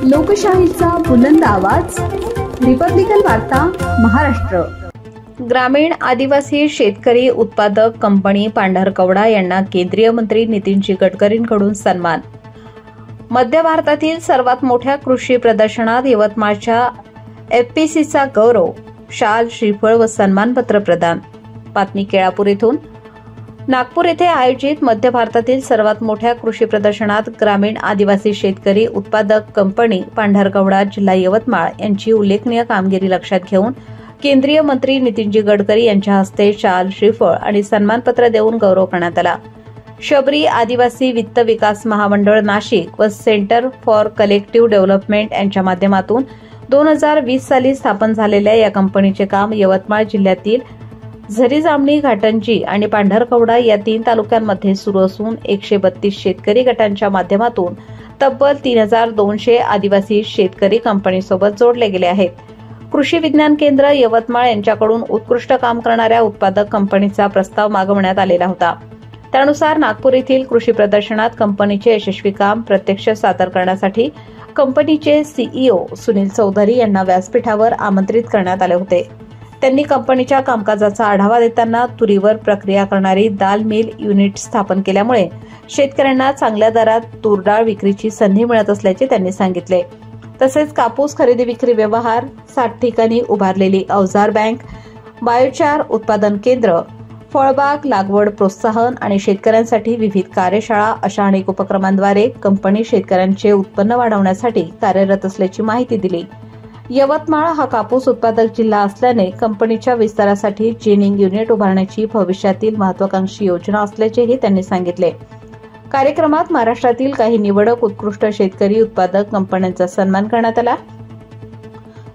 लोकशाहीचा बुलंद आवाज, रिपब्लिकन वार्ता महाराष्ट्र। ग्रामीण आदिवासी शेतकरी उत्पादक कंपनी पांढरकवडा यांना केंद्रीय मंत्री नितीनजी गडकरींकडून सन्मान। मध्य भारतातील सर्वात मोठ्या कृषी प्रदर्शनात यवतमाळच्या एफपीसीचा गौरव, शाल, श्रीफळ व सन्मानपत्र प्रदान। बातमी केळापूर येथून। नागपूर येथे आयोजित मध्य भारतातील सर्वात मोठ्या कृषी प्रदर्शनात ग्रामीण आदिवासी शेतकरी उत्पादक कंपनी पांढरकवडा जिल्हा यवतमाळ यांची उल्लेखनीय कामगिरी लक्षात घेऊन केंद्रीय मंत्री नितीनजी गडकरी यांच्या हस्ते शाल, श्रीफळ आणि सन्मानपत्र देऊन गौरव करण्यात आला। शबरी आदिवासी वित्त विकास महामंडळ नाशिक व सेंटर फॉर कलेक्टिव्ह डेव्हलपमेंट यांच्या माध्यमातून 2020 साली स्थापन झालेल्या या कंपनीचे काम यवतमाळ जिल्ह्यातील झरी, जामणी, घाटंजी आणि पांढरकवडा या 3 तालुक्यांमध्ये सुरू असून 132 शेतकरी गटांच्या माध्यमातून तब्बल 3200 आदिवासी शेतकरी कंपनीसोबत जोडले गेले आहेत। कृषी विज्ञान केंद्र यवतमाळ यांच्याकडून उत्कृष्ट काम करणाऱ्या उत्पादक कंपनीचा प्रस्ताव मागवण्यात आलेला होता। त्यानुसार नागपूर येथील कृषी प्रदर्शनात कंपनीचे यशस्वी काम प्रत्यक्ष सादर करण्यासाठी कंपनीचे सीईओ सुनील चौधरी यांना व्यासपीठावर आमंत्रित करण्यात आले होते। त्यांनी कंपनीच्या कामकाजाचा आढावा देताना तुरीवर प्रक्रिया करणारी दाल मिल युनिट स्थापन केल्यामुळे शेतकऱ्यांना चांगल्या दरात तूर डाळ विक्रीची संधी मिळत असल्याचे त्यांनी सांगितले। तसेच कापूस खरेदी विक्री व्यवहार, 60 ठिकाणी उभारलेली अवजार बँक, बायोचार उत्पादन केंद्र, फळबाग लागवड प्रोत्साहन आणि शेतकऱ्यांसाठी विविध कार्यशाळा अशा अनेक उपक्रमांद्वारे कंपनी शेतकऱ्यांचे उत्पन्न वाढवण्यासाठी कार्यरत असल्याची माहिती दिली। यवतमाळ हा कापूस उत्पादक जिल्हा असल्याने कंपनीच्या विस्तारासाठी जिनिंग युनिट उभारण्याची भविष्यातील महत्वाकांक्षी योजना असल्याचेही त्यांनी सांगितले। कार्यक्रमात महाराष्ट्रातील काही निवडक उत्कृष्ट शेतकरी उत्पादक कंपन्यांचा सन्मान करण्यात आला।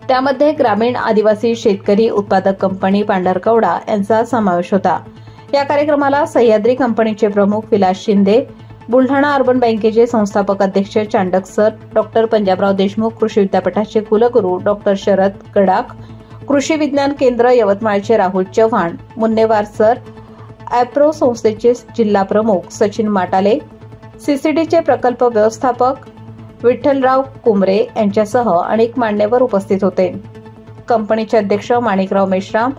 त्यामध्ये ग्रामीण आदिवासी शेतकरी उत्पादक कंपनी पांढरकवडा यांचा समावेश होता। या कार्यक्रमाला सह्याद्री कंपनीचे प्रमुख विलास शिंदे, बुलढाणा अर्बन बँकेचे संस्थापक अध्यक्ष चांडक सर, डॉक्टर पंजाबराव देशमुख कृषी विद्यापीठाचे कुलगुरू डॉक्टर शरद गडाख, कृषी विज्ञान केंद्र यवतमाळचे राहुल चव्हाण, मुन्नेवार सर, ॲप्रो संस्थेचे जिल्हा प्रमुख सचिन माटाले, सीसीडीचे प्रकल्प व्यवस्थापक विठ्ठलराव कुमरे यांच्यासह अनेक मान्यवर उपस्थित होते। कंपनीचे अध्यक्ष माणिकराव मेश्राम,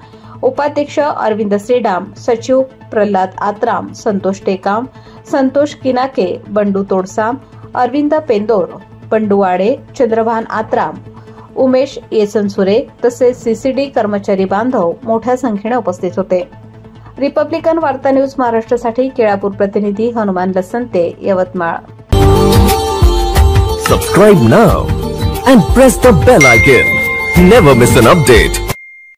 उपाध्यक्ष अरविंद श्रीडाम, सचिव प्रल्हाद आत्राम, संतोष टेकाम, संतोष किनाके, बंडू तोडसाम, अरविंद पेंदोर, बंडू वाडे, चंद्रभान आत्राम, उमेश येसनसुरे तसेच सीसीडी कर्मचारी बांधव मोठ्या संख्येने उपस्थित होते। रिपब्लिकन वार्ता न्यूज महाराष्ट्रासाठी केळापूर प्रतिनिधी Hanuman लसंते, Yavatmal. Subscribe now and press the bell icon. Never miss an update.